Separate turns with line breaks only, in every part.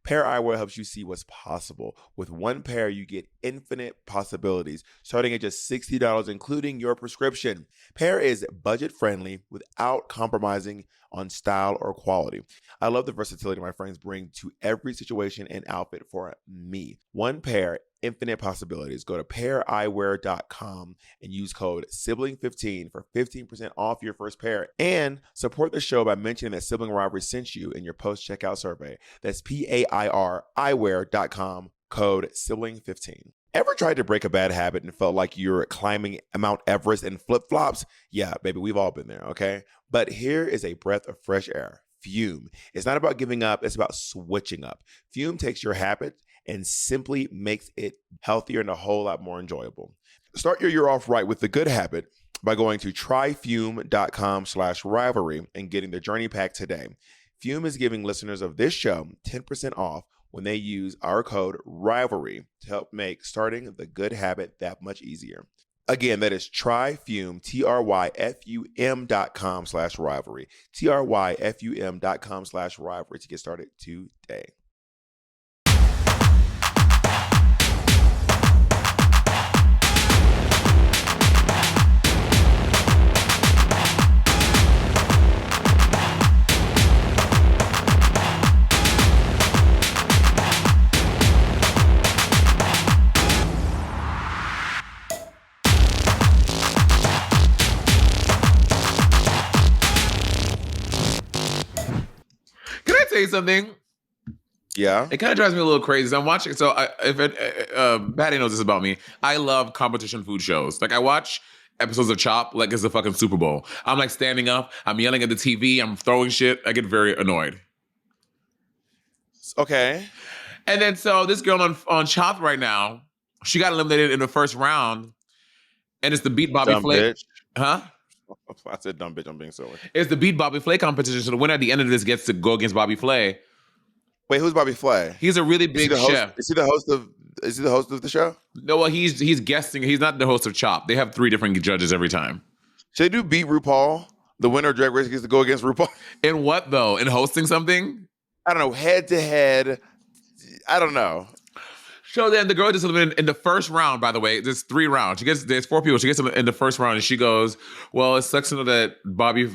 Pair Eyewear helps you see what's possible. With one pair, you get infinite possibilities, starting at just $60, including your prescription. Pair is budget-friendly without compromising on style or quality. I love the versatility my friends bring to every situation and outfit for me. One pair, infinite possibilities. Go to paireyewear.com and use code sibling15 for 15% off your first pair. And support the show by mentioning that Sibling Rivalry sent you in your post-checkout survey. That's PAIR eyewear.com, code sibling15. Ever tried to break a bad habit and felt like you're climbing Mount Everest in flip-flops? Yeah, baby, we've all been there, okay? But here is a breath of fresh air. Fume. It's not about giving up, it's about switching up. Fume takes your habit and simply makes it healthier and a whole lot more enjoyable. Start your year off right with the good habit by going to tryfume.com/rivalry and getting the journey pack today. Fume is giving listeners of this show 10% off when they use our code RIVALRY to help make starting the good habit that much easier. Again, that is tryfume, tryfum.com/rivalry, tryfum.com/rivalry to get started today.
Say something.
Yeah,
it kind of drives me a little crazy. So I'm watching. So Patty knows this about me. I love competition food shows. Like I watch episodes of Chop like it's the fucking Super Bowl. I'm like standing up. I'm yelling at the TV. I'm throwing shit. I get very annoyed.
Okay.
And then so this girl on Chop right now, she got eliminated in the first round, and it's the Beat Bobby Flay. Huh?
I said dumb bitch, I'm being silly.
It's the Beat Bobby Flay competition. So the winner at the end of this gets to go against Bobby Flay.
Wait, who's Bobby Flay?
He's a really big chef.
Is he the host of the show?
No, well, he's guesting. He's not the host of Chop. They have 3 different judges every time.
Should they do beat RuPaul? The winner of Drag Race gets to go against RuPaul?
In what though? In hosting something?
I don't know. Head to head. I don't know.
So then the girl gets eliminated in the first round, by the way. There's 3 rounds. There's 4 people. She gets in the first round and she goes, well, it sucks to know that Bobby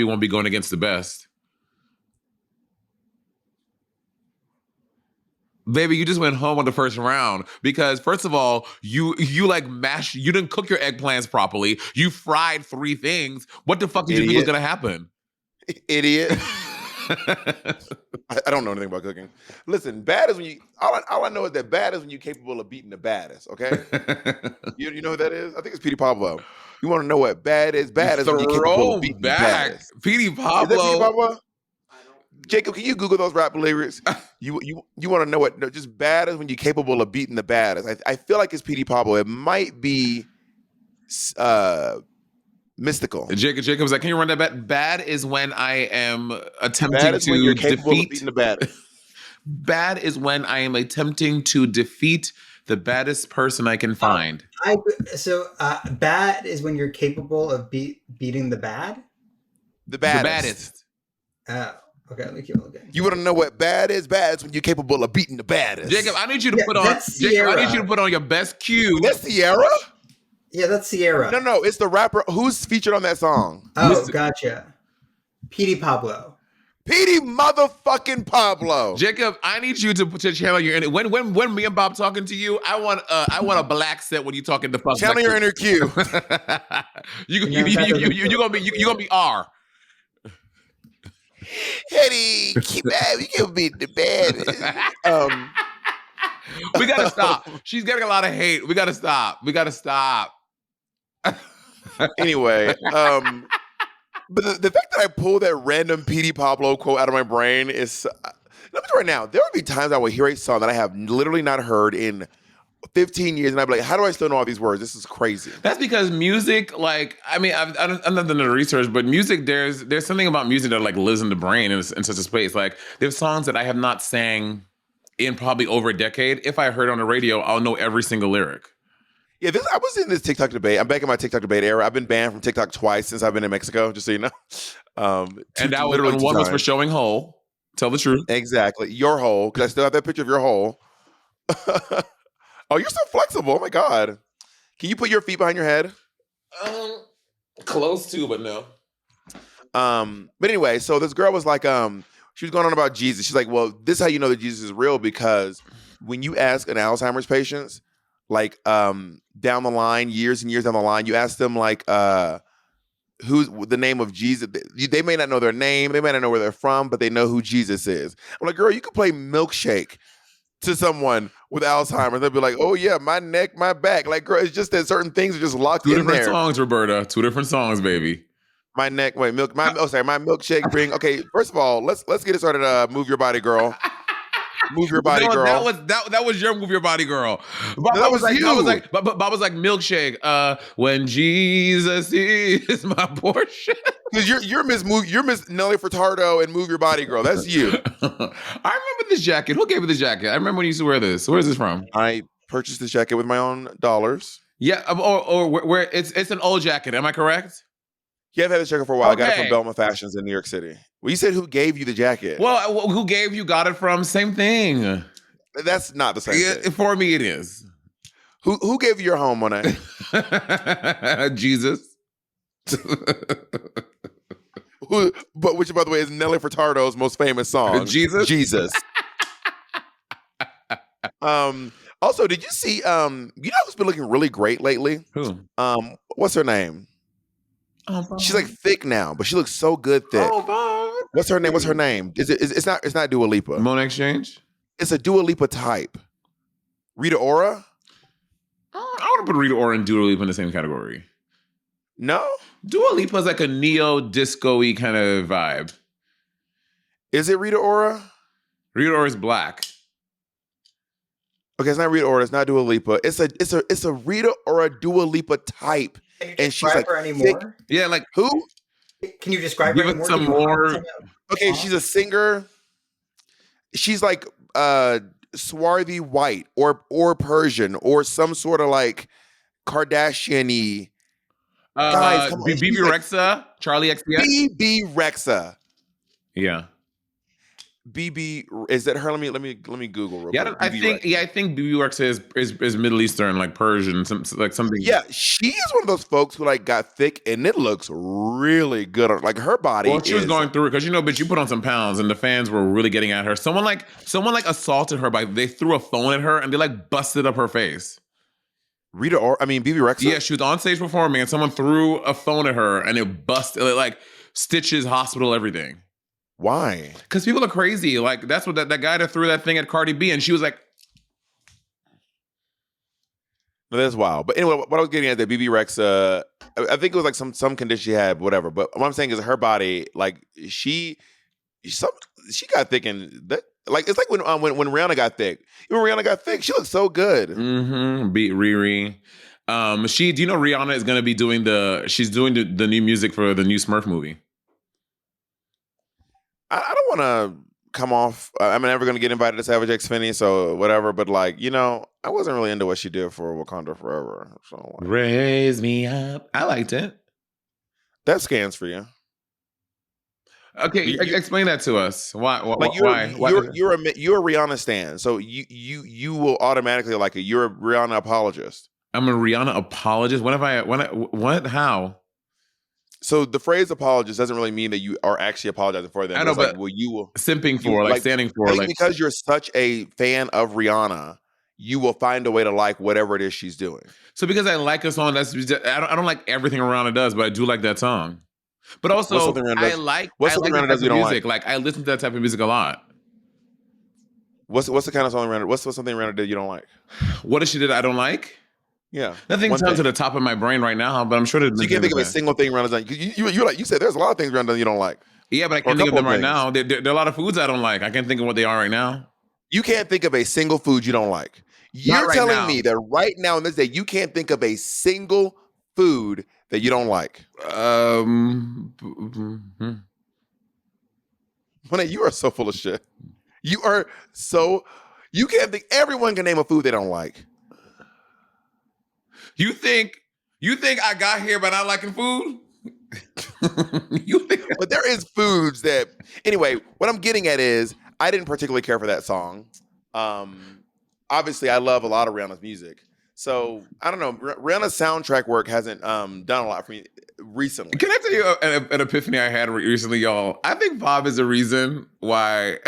won't be going against the best. Baby, you just went home on the first round because first of all, you like you didn't cook your eggplants properly. You fried 3 things. What the fuck did you think was gonna happen?
Idiot. I don't know anything about cooking. Listen, bad is when you. All I know is that bad is when you're capable of beating the baddest. Okay, you know who that is? I think it's Petey Pablo. You want to know what bad is? Bad is when you're capable of beating the baddest.
Petey Pablo.
Is that Petey Pablo? Jacob, can you Google those rap lyrics? You want to know what? No, just bad is when you're capable of beating the baddest. I feel like it's Petey Pablo. It might be. Mystical.
Jacob's like, can you run that back? Bad is when I am attempting
to
when you're
defeat the baddest.
Bad is when I am attempting to defeat the baddest person I can find.
Bad is when you're capable of beating the bad?
The baddest.
Oh, okay. Let me keep looking.
You want to know what bad is? Bad is when you're capable of beating the baddest.
Jacob, I need you to put on. Jacob, I need you to put on your best cue.
That's Sierra?
Yeah, that's Sierra.
No, it's the rapper who's featured on that song.
Oh, gotcha. Petey Pablo.
Petey motherfucking Pablo.
Jacob, I need you to channel your inner. When me and Bob talking to you, I want a black set when you talking to fuck.
Channel your inner Q.
you gonna be R.
Hetty, keep that. You can beat the bad.
We gotta stop. She's getting a lot of hate. We gotta stop.
Anyway, but the fact that I pulled that random Petey Pablo quote out of my brain is, let me tell you right now, there will be times I will hear a song that I have literally not heard in 15 years, and I'll be like, how do I still know all these words? This is crazy.
That's because music, like, I mean, I'm not done the research, but music, there's something about music that like lives in the brain in such a space. Like, there's songs that I have not sang in probably over a decade. If I heard on the radio, I'll know every single lyric.
Yeah, I was in this TikTok debate. I'm back in my TikTok debate era. I've been banned from TikTok twice since I've been in Mexico, just so you know.
And that one was for showing whole. Tell the truth.
Exactly. Your hole, because I still have that picture of your hole. Oh, you're so flexible. Oh my God. Can you put your feet behind your head?
Close to, but no.
But anyway, so this girl was like, she was going on about Jesus. She's like, well, this is how you know that Jesus is real, because when you ask an Alzheimer's patient, like down the line, years and years down the line, you ask them like who's the name of Jesus. They may not know their name, they may not know where they're from, but they know who Jesus is. I'm like, girl, you could play Milkshake to someone with Alzheimer's. They'll be like, oh yeah, my neck, my back. Like, girl, it's just that certain things are just locked
Two
in
different
there.
songs, Roberta. 2 different songs, baby.
My neck, wait, my milkshake bring. Okay, first of all, let's get it started. Move your body, girl. Move your body,
No,
girl.
that was your move your body, girl.
No, that was you.
Bob was like milkshake. When Jesus is my portion.
Because you're Miss Nelly Furtado and Move Your Body, girl. That's you.
I remember this jacket. Who gave you this jacket? I remember when you used to wear this. Where's this from?
I purchased this jacket with my own dollars.
Yeah, or where it's an old jacket. Am I correct?
Yeah, I've had this jacket for a while.
Okay.
I got it from Belma Fashions in New York City. Well, you said who gave you the jacket?
Well, who gave you? Got it from? Same thing.
That's not the same thing.
For me, it is.
Who gave you your home, Monet?
Jesus.
Which, by the way, is Nelly Furtado's most famous song. Jesus. Also, did you see? You know who's been looking really great lately?
Who?
What's her name?
Oh, Bob.
She's like thick now, but she looks so good thick.
Oh, Bob.
What's her name? It's not Dua Lipa.
Monet Exchange?
It's a Dua Lipa type. Rita Ora?
I want to put Rita Ora and Dua Lipa in the same category.
No?
Dua Lipa is like a neo-disco-y kind of vibe.
Is it Rita Ora?
Rita Ora is black.
Okay, it's not Rita Ora. It's not Dua Lipa. It's a Rita Ora Dua Lipa type.
Can you
And she's
describe
like
her anymore?
thick.
Yeah, like
Who?
Can you describe
Give
her
it
anymore?
some
Can you
more-
tell me-
Okay, she's a singer. She's like swarthy white or Persian or some sort of like Kardashian-y. Guys, come on.
BB
She's like-
Rexa, Charlie XCX.
BB Rexa.
Yeah.
BB, is that her? Let me Google real
Yeah,
quick.
I
BB
think
Rexa.
I think BB Rexa is Middle Eastern, like Persian, something.
Yeah, she is one of those folks who like got thick and it looks really good. Like her body.
Well, she was going through it because bitch, you put on some pounds, and the fans were really getting at her. Someone assaulted her they threw a phone at her and they like busted up her face.
BB Rexa.
Yeah, she was on stage performing, and someone threw a phone at her, and it busted like stitches, hospital, everything.
Why?
Because people are crazy. Like that's what that guy that threw that thing at Cardi B, and she was like,
No, that's wild. But anyway, what I was getting at, that BB Rexa, I think it was like some condition she had, whatever. But what I'm saying is her body, like she got thick, and that like it's like when Rihanna got thick. When Rihanna got thick, she looked so good.
Beat Riri. Do you know Rihanna is gonna be doing she's doing the new music for the new Smurf movie?
I don't want to come off. I'm never going to get invited to Savage X Finney, so whatever. But like, I wasn't really into what she did for Wakanda Forever. So like,
Raise me up. I liked it.
that scans for you.
Okay, explain that to us. Why?
Like
Why?
you're a Rihanna stan, so you will automatically like it. You're a Rihanna apologist.
I'm a Rihanna apologist. What? How?
So the phrase apologist doesn't really mean that you are actually apologizing for them.
I know,
it's
but
like, well, you will
simping for, like standing for,
I think
like
because you're such a fan of Rihanna, you will find a way to like whatever it is she's doing.
So because I like a song, I don't like everything Rihanna does, but I do like that song. But also,
What's something Rihanna does- what's something
that
Rihanna does
type
you
of
don't
music. Like I listen to that type of music a lot.
What's the kind of song Rihanna? What's something Rihanna did you don't like?
What does she did I don't like?
Yeah,
Nothing
one
comes to
thing.
the top of my brain right now, but I'm sure that
So you can't think of a single thing Rihanna's done. You said there's a lot of things Rihanna done you don't like.
Yeah, but I
Or a
can't think of
couple
them right
things.
now. There are a lot of foods I don't like. I can't think of what they are right now.
You can't think of a single food you don't like. You're
right
telling
now.
me that right now in this day you can't think of a single food that you don't like. Monet, you are so full of shit. You can't think. Everyone can name a food they don't like.
You think I got here by not liking food? You think
But there is foods that. Anyway, what I'm getting at is I didn't particularly care for that song. Obviously, I love a lot of Rihanna's music. So I don't know. Rihanna's soundtrack work hasn't done a lot for me recently.
Can I tell you an epiphany I had recently, y'all? I think Bob is the reason why.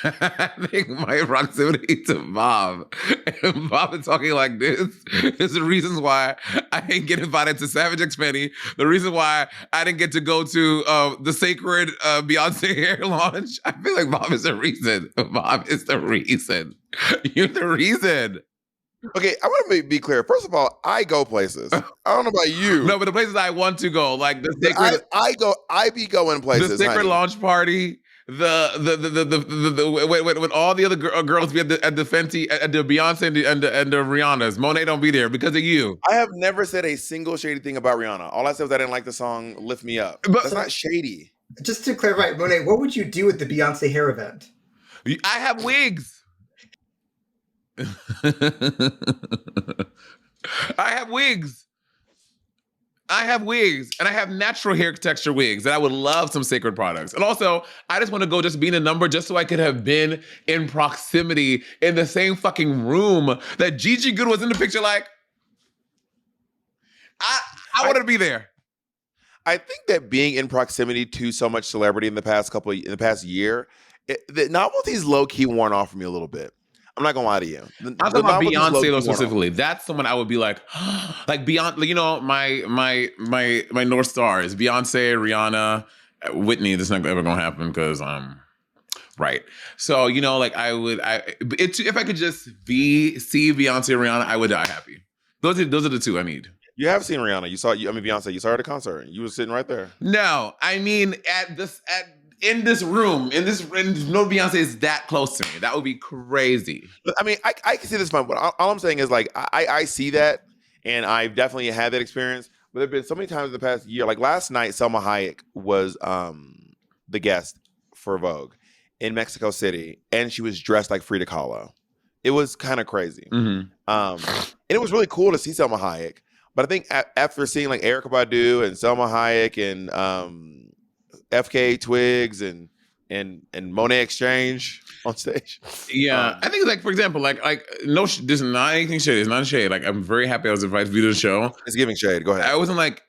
I think my proximity to Bob and Bob is talking like this is the reasons why I didn't get invited to Savage X Penny. The reason why I didn't get to go to the Cécred Beyonce hair launch. I feel like Bob is the reason. Bob is the reason. You're the reason.
Okay, I want to be clear. First of all, I go places. I don't know about you.
No, but the places I want to go, like the Cécred,
I be going places.
the Cécred
honey.
launch party, when all the other girls be at the Fenty, at the Beyonce and the Rihanna's. Monet don't be there because of you.
I have never said a single shady thing about Rihanna. All I said was I didn't like the song "Lift Me Up."
But-
That's not shady.
Just to clarify, Monet, what would you do at the Beyonce hair event?
I have wigs. I have wigs. And I have natural hair texture wigs, and I would love some Cécred products. And also, I just want to go just be in a number just so I could have been in proximity in the same fucking room that Gigi Good was in the picture. Like, I wanted to be there.
I think that being in proximity to so much celebrity in the past year, the novelty's low key worn off for me a little bit. I'm not gonna lie to you.
I'm talking about Beyonce though specifically. That's someone I would be like Beyonce. You know, my North Star is Beyonce, Rihanna, Whitney. This is not ever gonna happen because right. So you know, like if I could just see Beyonce, Rihanna, I would die happy. Those are the two I need.
You have seen Rihanna. Beyonce. You saw her at a concert. You were sitting right there.
No, I mean in this room, no Beyonce is that close to me. That would be crazy.
I mean, I can see this fun, but all I'm saying is like I see that, and I've definitely had that experience. But there've been so many times in the past year, like last night, Selma Hayek was the guest for Vogue in Mexico City, and she was dressed like Frida Kahlo. It was kind of crazy, and it was really cool to see Selma Hayek. But I think after seeing like Erykah Badu and Selma Hayek and FK Twigs and Monet Exchange on stage.
Yeah, I think like for example, like no, this is not anything shade. It's not a shade. Like I'm very happy I was invited to the show.
It's giving shade. Go ahead.
I wasn't like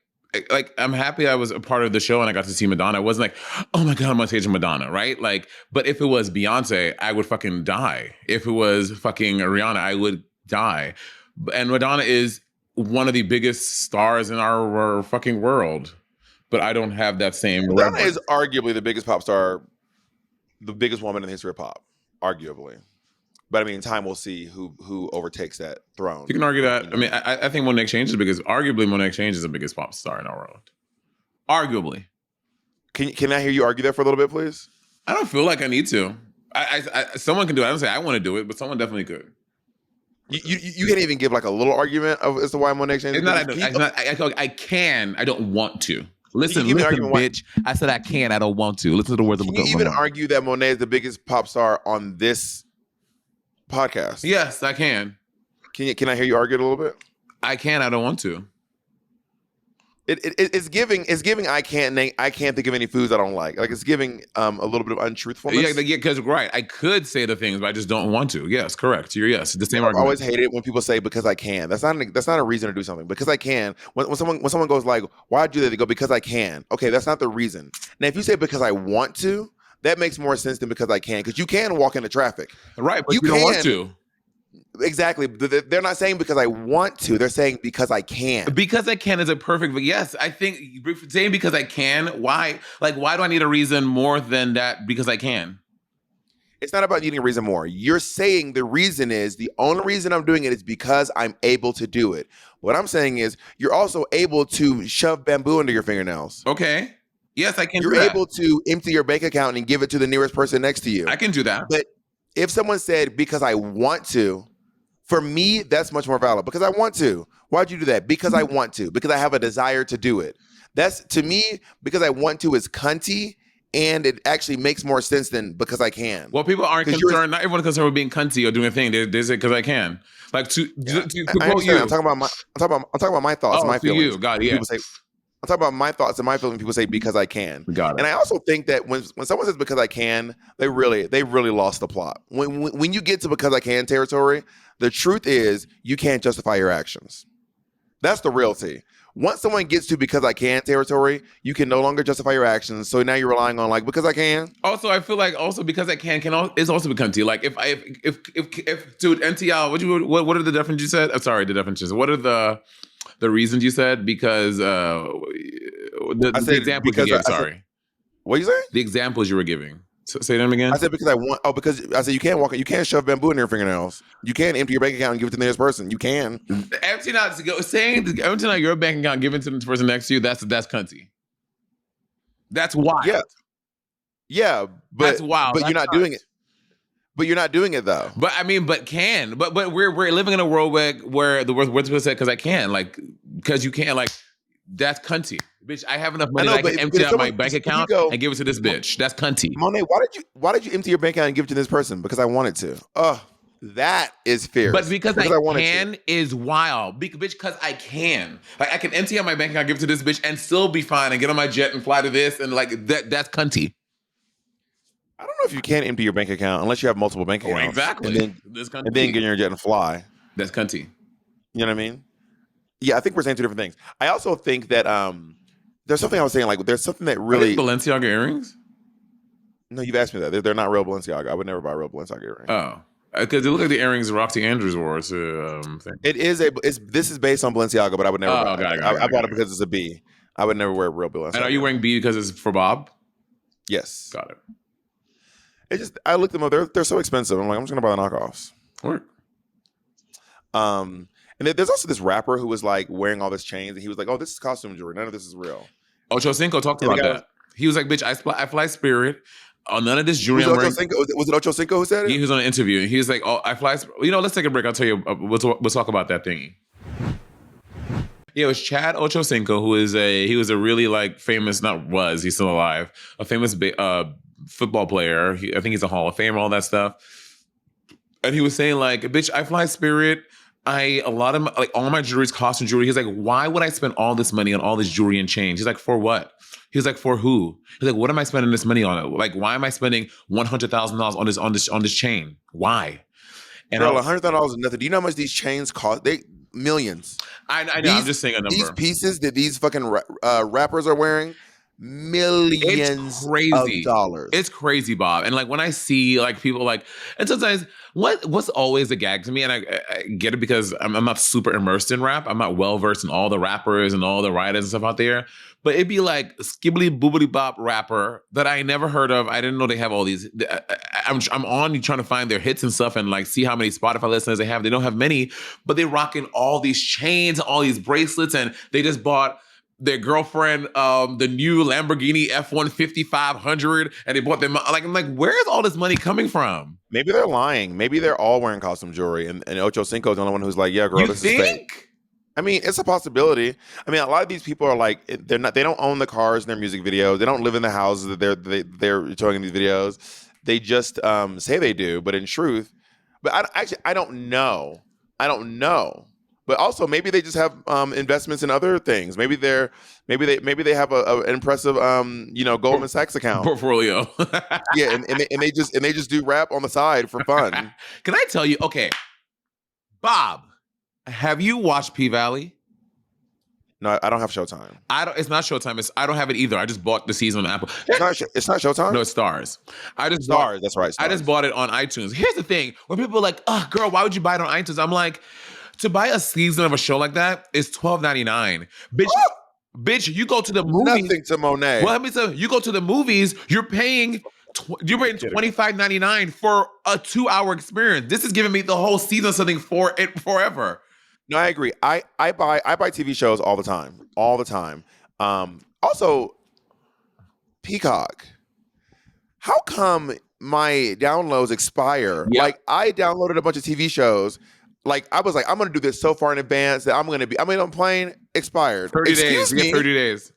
I'm happy I was a part of the show and I got to see Madonna. I wasn't like, oh my God, I'm on stage with Madonna, right? Like, but if it was Beyonce, I would fucking die. If it was fucking Rihanna, I would die. And Madonna is one of the biggest stars in our fucking world. But I don't have that same
Madonna
reverence.
is arguably the biggest pop star, the biggest woman in the history of pop, arguably. But I mean, time will see who overtakes that throne.
You can argue that. You know? I mean, I think Monet Exchange is the biggest. Arguably, Monet Exchange is the biggest pop star in our world. Arguably.
Can I hear you argue that for a little bit, please?
I don't feel like I need to. Someone can do it. I don't say I want to do it, but someone definitely could.
You can't even give like a little argument as to why Monet Exchange.
I can. I don't want to. Listen,
bitch.
I said I can. I don't want to. Listen to the words.
Can you even argue that Monet is the biggest pop star on this podcast?
Yes, I can.
Can I hear you argue it a little bit?
I can. I don't want to.
It's giving. I can't think of any foods I don't like. Like it's giving a little bit of untruthfulness.
Yeah, because right, I could say the things, but I just don't want to. Yes, correct. You're yes. The same
I've
argument.
always hated it when people say because I can. That's not a reason to do something. Because I can. When someone goes like, why do that? They go because I can. Okay, that's not the reason. Now if you say because I want to, that makes more sense than because I can. Because you can walk into traffic.
Right, but you don't want to.
Exactly. They're not saying because I want to. They're saying because I can.
Because I can is a perfect. But yes, I think saying because I can. Why? Like, why do I need a reason more than that? Because I can.
It's not about needing a reason more. You're saying the reason is the only reason I'm doing it is because I'm able to do it. What I'm saying is you're also able to shove bamboo into your fingernails.
Okay. Yes, I can.
You're able to empty your bank account and give it to the nearest person next to you.
I can do that.
But if someone said because I want to. For me, that's much more valid because I want to. Why'd you do that? Because I want to. Because I have a desire to do it. That's to me, because I want to is cunty, and it actually makes more sense than because I can.
Well, people aren't concerned. Not everyone's concerned with being cunty or doing a thing. They say because I can. Like to quote you.
I'm talking about my thoughts, my feelings.
You, God, yeah.
People say, I'm talking about my thoughts and my feelings. People say because I can.
Got it.
And I also think that when someone says because I can, they really lost the plot. When you get to because I can territory, the truth is you can't justify your actions. That's the real tea. Once someone gets to because I can territory, you can no longer justify your actions. So now you're relying on like because I can.
Also, I feel like also because I can is also become tea. Like if dude NTL, what are the definitions you said? I'm sorry, the definitions. What are the reasons you said? Because the examples you gave. Sorry,
what you say?
The examples you were giving. Say them again.
I said because I want. Oh, because I said you can't shove bamboo in your fingernails. You can't empty your bank account and give it to the next person. You can.
Emptying out your bank account, giving to the person next to you. That's cunty. That's wild.
Yeah, but
that's wild.
But you're not doing it. But you're not doing it though.
But I mean, but we're living in a world where the word said because I can, like because you can't, like that's cunty. Bitch, I have enough money that I can empty out my bank account and give it to this bitch. That's cunty.
Monet, why did you empty your bank account and give it to this person? Because I wanted to. That is fierce.
But because I can is wild. Bitch, because I can. Like I can empty out my bank account, give it to this bitch, and still be fine and get on my jet and fly to this and like that's cunty.
I don't know if you can empty your bank account unless you have multiple bank accounts.
Exactly.
And then get in your jet and fly.
That's cunty.
You know what I mean? Yeah, I think we're saying two different things. I also think that there's something I was saying, like there's something that really...
Are they Balenciaga earrings?
No, you've asked me that. They're not real Balenciaga. I would never buy real Balenciaga earrings.
Oh. Because they look like the earrings Roxy Andrews wore to thing.
This is based on Balenciaga, but I would never buy it. I bought it because it's a B. I would never wear real Balenciaga.
And are you wearing B because it's for Bob?
Yes.
Got it.
It's just, I looked them up. They're so expensive. I'm like, I'm just gonna buy the knockoffs.
Work.
And there's also this rapper who was like wearing all this chains, and he was like, "Oh, this is costume jewelry. None of this is real."
Ocho Cinco talked about that. He was like, "Bitch, I fly Spirit. None of this jewelry I'm wearing."
Was it Ocho Cinco who said it?
He was on an interview, and he was like, "Oh, I fly. Let's take a break. I'll tell you. We'll talk about that thingy." Yeah, it was Chad Ochocinco, he was a really like famous, he's still alive, a famous football player. I think he's a Hall of Famer, all that stuff. And he was saying like, bitch, I fly Spirit. All my jewelry is costume jewelry. He's like, why would I spend all this money on all this jewelry and change? He's like, for what? He was like, for who? He's like, what am I spending this money on? Like, why am I spending $100,000 on this chain? Why? And
girl, $100,000 is nothing. Do you know how much these chains cost? They millions.
I know. I'm just saying a number.
These pieces that these fucking rappers are wearing, millions of dollars.
It's crazy, Bob. And like when I see like people like, and sometimes what's always a gag to me, and I get it because I'm not super immersed in rap. I'm not well versed in all the rappers and all the writers and stuff out there. But it'd be like skibbly boobity bop rapper that I never heard of. I didn't know they have all these. I'm on trying to find their hits and stuff and like see how many Spotify listeners they have. They don't have many, but they're rocking all these chains, all these bracelets, and they just bought their girlfriend the new Lamborghini F-150 500, and they bought them. Like I'm like, where is all this money coming from?
Maybe they're lying. Maybe they're all wearing costume jewelry, and Ocho Cinco is the only one who's like, yeah, girl, this is fake. I mean, it's a possibility. I mean, a lot of these people are like, they don't own the cars in their music videos. They don't live in the houses that they're showing in these videos. They just say they do, but in truth, but I don't know. I don't know. But also, maybe they just have investments in other things. Maybe they have an impressive Goldman Sachs account
portfolio.
Yeah, and they just do rap on the side for fun.
Can I tell you? Okay, Bob. Have you watched P-Valley?
No, I don't have Showtime.
It's not Showtime. I don't have it either. I just bought the season on Apple.
It's not Showtime?
No, it's Stars.
That's right. Stars.
I just bought it on iTunes. Here's the thing. When people are like, oh, girl, why would you buy it on iTunes? I'm like, to buy a season of a show like that is $12.99. Bitch, you go to the movies.
Nothing to Monet.
Well, let me tell you, you go to the movies, you're paying $25.99 for a 2-hour experience. This is giving me the whole season something for it forever.
No, I agree. I buy TV shows all the time. Also, Peacock. How come my downloads expire?
Yeah.
Like I downloaded a bunch of TV shows. Like I was like, I'm gonna do this so far in advance that I'm playing expired.
30 days.
Excuse me.
You get 30 days.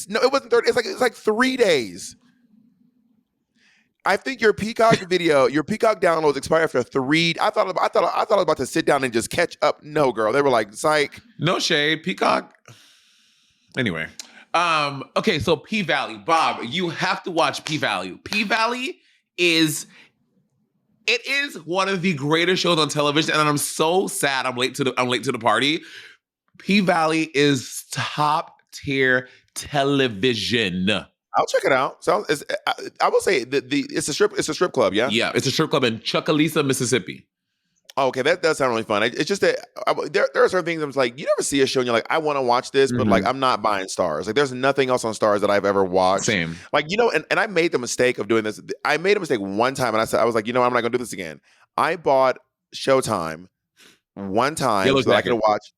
No, it wasn't 30. It's like 3 days. I think your Peacock downloads expire after 3. I thought I was about to sit down and just catch up. No, girl. They were like, psych.
No shade. Peacock. Anyway. Okay, so P-Valley. Bob, you have to watch P-Valley. P-Valley is one of the greatest shows on television, and I'm so sad I'm late to the party. P-Valley is top tier television.
I'll check it out. So I will say it's a strip club, yeah.
Yeah, it's a strip club in Chucalissa, Mississippi.
Oh, okay, that does sound really fun. It's just that there are certain things I'm just like, you never see a show and you're like, I want to watch this, but like I'm not buying Stars. Like there's nothing else on Stars that I've ever watched.
Same.
Like, and I made the mistake of doing this. I made a mistake one time and I was like, I'm not gonna do this again. I bought Showtime one time so that I could watch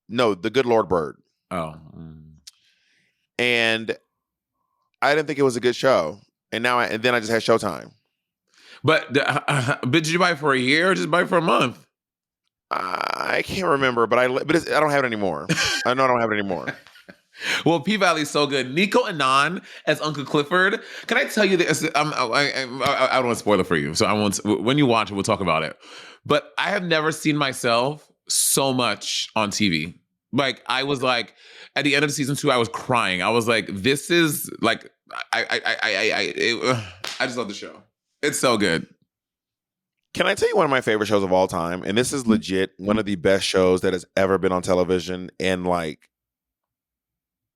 no, The Good Lord Bird.
Oh.
And I didn't think it was a good show. And then I just had Showtime.
But did you buy it for a year or just buy it for a month?
I can't remember, but I don't have it anymore. I know I don't have it anymore.
Well, P-Valley is so good. Nico Anand as Uncle Clifford. Can I tell you this? I don't want to spoil it for you, so I won't. When you watch it, we'll talk about it. But I have never seen myself so much on TV. Like I was like, at the end of season 2, I was crying. I was like, this is like, I just love the show. It's so good.
Can I tell you one of my favorite shows of all time? And this is legit one of the best shows that has ever been on television. And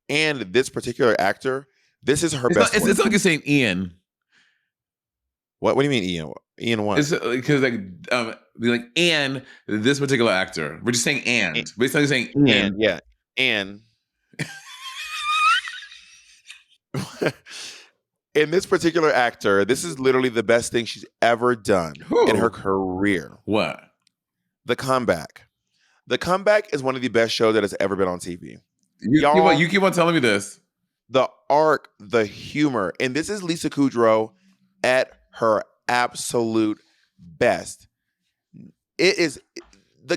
this particular actor, this is her best.
It's like you're saying Ian.
What do you mean Ian? Ian what?
It's because and this particular actor. We're just saying and. We're just saying and.
Yeah. And. In this particular actor, this is literally the best thing she's ever done in her career.
What?
The Comeback. The Comeback is one of the best shows that has ever been on TV.
You keep on telling me this.
The arc, the humor, and this is Lisa Kudrow at her absolute best. The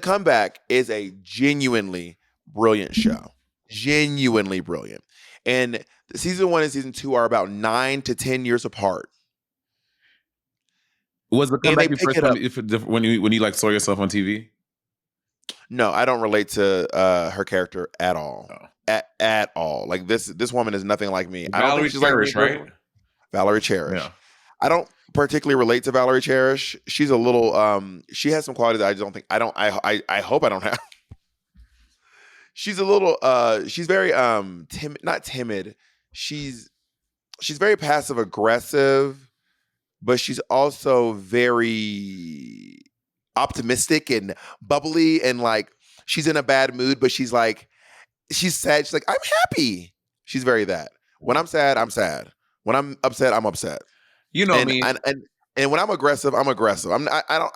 Comeback is a genuinely brilliant show. Genuinely brilliant. And season 1 and season 2 are about 9 to 10 years apart.
Was The Comeback your first time when you like saw yourself on TV?
No, I don't relate to her character at all. Oh. At all. Like this woman is nothing like me. I don't think she's
Cherish,
like
right?
Valerie Cherish.
Yeah.
I don't particularly relate to Valerie Cherish. She's a little she has some qualities that I just don't think I hope I don't have. She's a little she's very not timid. She's very passive aggressive, but she's also very optimistic and bubbly, and like she's in a bad mood, but she's sad. She's like, I'm happy. She's very that. When I'm sad, I'm sad. When I'm upset, I'm upset.
You know me.
And when I'm aggressive, I'm aggressive. I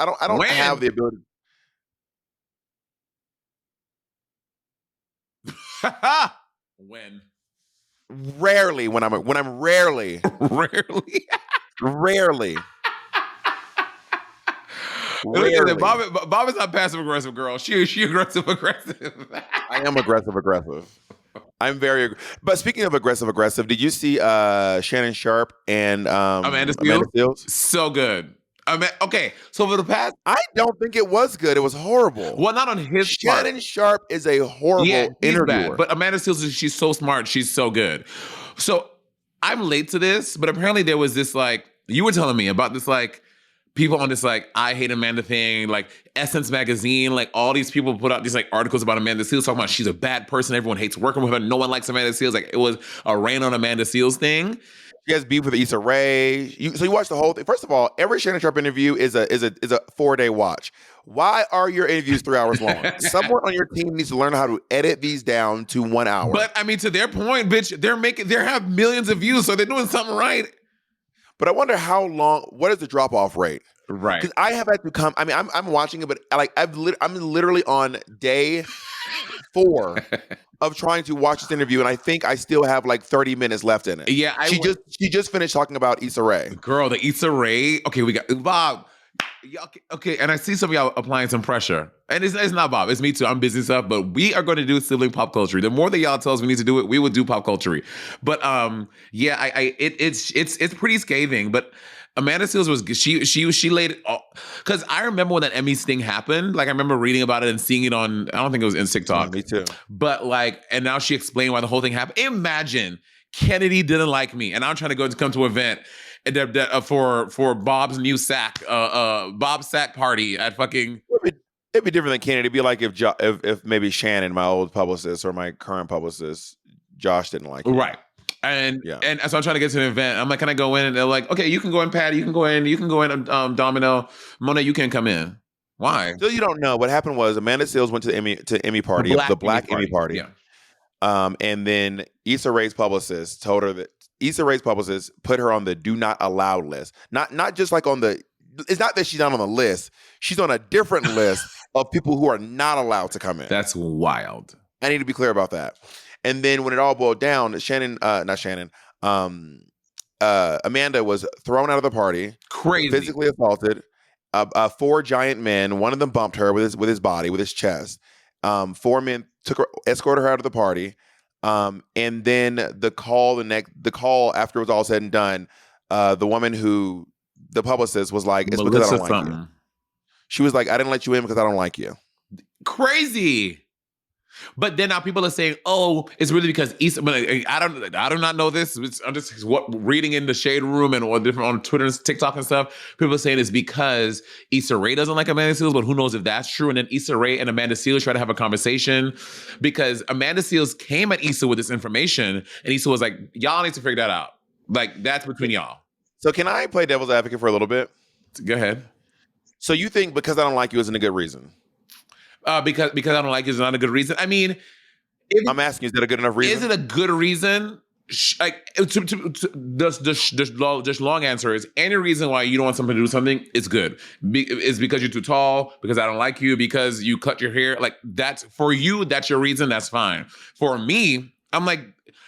don't have the ability.
When?
Rarely when I'm rarely.
Rarely.
Rarely.
Bob is not passive aggressive, girl. She aggressive.
I am aggressive. I'm very. But speaking of aggressive, did you see Shannon Sharp and
Amanda Seales? So good. Okay, so for the past,
I don't think it was good. It was horrible.
Well, not on his
Shannon
part.
Sharp is a horrible interviewer.
Bad, but Amanda Seales, she's so smart. She's so good. So I'm late to this, but apparently there was this like you were telling me about this like people on this like I hate Amanda thing, like Essence magazine, like all these people put out these like articles about Amanda Seales talking about she's a bad person. Everyone hates working with her. No one likes Amanda Seales. Like it was a rain on Amanda Seales thing.
She has beef with Issa Rae. So you watch the whole thing. First of all, every Shannon Sharp interview is a 4-day watch. Why are your interviews 3 hours long? Someone on your team needs to learn how to edit these down to 1 hour.
But I mean, to their point, bitch, they have millions of views, so they're doing something right.
But I wonder how long. What is the drop off rate?
Right.
Because I have had to come. I mean, I'm watching it, but like I'm literally on day 4 of trying to watch this interview, and I think I still have like 30 minutes left in it.
Yeah,
she just finished talking about Issa Rae.
Girl, the Issa Rae. Okay, we got Bob. Okay, and I see some of y'all applying some pressure, and it's not Bob. It's me too. I'm busy stuff, but we are going to do sibling pop culture. The more that y'all tell us we need to do it, we will do pop culture. But yeah, it's pretty scathing. But Amanda Seales was she laid it all. because I remember when that Emmys thing happened. Like I remember reading about it and seeing it on. I don't think it was in TikTok.
Me too.
But like, and now she explained why the whole thing happened. Imagine Kennedy didn't like me, and I'm trying to come to an event for Bob's new Bob's sack party at fucking.
It'd be different than Kennedy. It'd be like if maybe Shannon, my old publicist, or my current publicist, Josh, didn't like it.
Right. And so I'm trying to get to an event. I'm like, can I go in? And they're like, okay, you can go in, Patty. You can go in, Domino. Monet, you can come in. Why?
So you don't know. What happened was Amanda Seales went to the Emmy party, the Black Emmy party.
Yeah.
And then Issa Rae's publicist told her that Issa Rae's publicist put her on the do not allow list. Not just like on the, it's not that she's not on the list. She's on a different list of people who are not allowed to come in.
That's wild.
I need to be clear about that. And then when it all boiled down, Amanda was thrown out of the party.
Crazy.
Physically assaulted. 4 giant men, one of them bumped her with his body, with his chest. 4 men escorted her out of the party. And then the call after it was all said and done, the woman who, the publicist was like, it's because I don't like you. She was like, I didn't let you in because I don't like you.
Crazy. But then now people are saying, "Oh, it's really because Issa." But I do not know this. I'm just reading in the shade room and or different on Twitter and TikTok and stuff. People are saying it's because Issa Rae doesn't like Amanda Seales, but who knows if that's true? And then Issa Rae and Amanda Seales try to have a conversation because Amanda Seales came at Issa with this information, and Issa was like, "Y'all need to figure that out. Like that's between y'all."
So can I play devil's advocate for a little bit?
Go ahead.
So you think because I don't like you isn't a good reason?
Because I don't like you is not a good reason. I mean,
I'm asking, is that a good enough reason?
Is it a good reason? Like, just long answer is any reason why you don't want somebody to do something is good. It's because you're too tall, because I don't like you, because you cut your hair. Like that's for you. That's your reason. That's fine. For me, I'm like,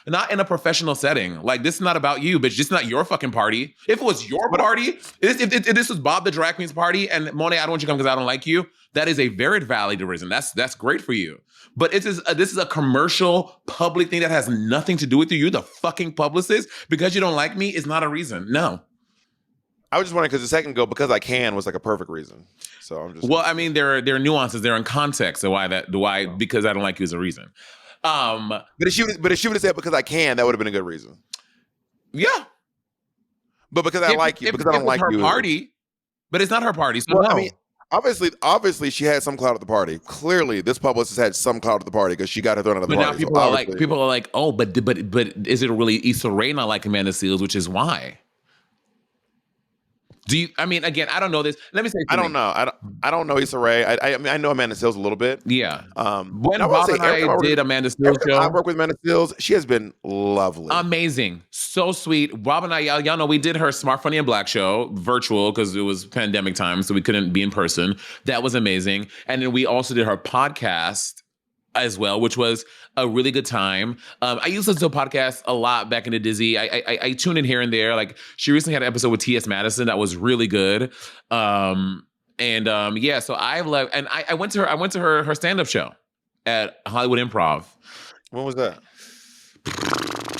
not in a professional setting. Like, this is not about you, bitch. This is not your fucking party. If it was your party, if this was Bob the Drag Queen's party and Monet, I don't want you to come because I don't like you, that is a very valid reason. That's great for you. But this is a commercial, public thing that has nothing to do with you. You're the fucking publicist. Because you don't like me is not a reason. No.
I was just wondering because a second ago, because I can was like a perfect reason. So I'm just.
Well, I mean, there are nuances. There are in context of why because I don't like you is a reason.
But if she would have said because I can, that would have been a good reason.
Yeah.
But because I like you, because I don't like you.
Party, but it's not her party. So
well,
no.
I mean, obviously she had some clout at the party. Clearly, this publicist had some clout at the party because she got her thrown out of the party.
But now people are like, oh, but is it really Issa Rae not like Amanda Seales, which is why? Do you? I mean, again, I don't know this. Let me say something.
I don't know Issa Rae. I mean, I know Amanda Seales a little bit.
Yeah.
When
Bob and I did Amanda Seales show,
I work with Amanda Seales. She has been lovely,
amazing, so sweet. Rob and I, y'all know, we did her Smart, Funny, and Black show virtual because it was pandemic time, so we couldn't be in person. That was amazing. And then we also did her podcast as well, which was a really good time. I used to listen to podcasts a lot back in the Dizzy. I tune in here and there. Like she recently had an episode with T.S. Madison that was really good. Yeah, so I've loved, and I went to her stand-up show at Hollywood Improv.
When was that?